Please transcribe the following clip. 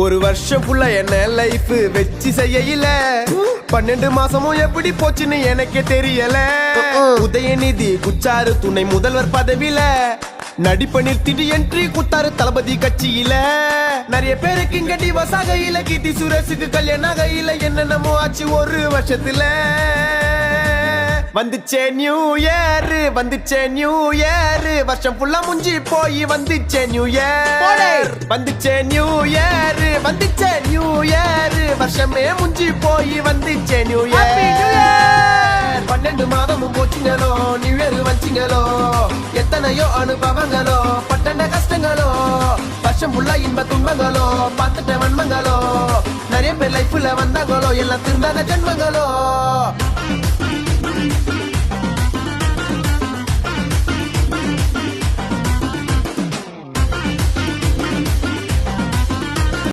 ஒரு வருஷம் ஃபுல்லா என்ன லைஃப் வெச்சு செய்யல 12 மாசமும் எப்படி போச்சுன்னு எனக்கே தெரியல உதயநிதி குச்சாரு துணை முதல்வர் பதவியில நடிப்ப நிறுத்திட்டு என்ட்ரி குத்தாரு தளபதி கட்சியில நிறைய பேருக்கு இங்க டிவோர்ஸ் ஆகையில கீர்த்தி சுரேஷுக்கு கல்யாணம் ஆகையில என்னென்னமோ ஆச்சு ஒரு வருஷத்துல வந்துச்சே நியூ இயர் வருஷம் ஃபுல்லா முஞ்சி போய் வந்துச்சே நியூ இயர் வந்துச்சே நியூ இயர் வருஷமே முஞ்சி போய் வந்துச்சே நியூ இயர் 12 மாதமும் போச்சுங்களோ நியூ இயர் வச்சிங்களோ எத்தனையோ அனுபவங்களோ பட்டண்ட கஷ்டங்களோ வருஷம் ஃபுல்லா இன்ப துன்பங்களோ பார்த்துட்ட வன்மங்களோ நிறைய பேர் லைஃப்ல வந்தாங்களோ எல்லாம் திருந்தாத ஜென்மங்களோ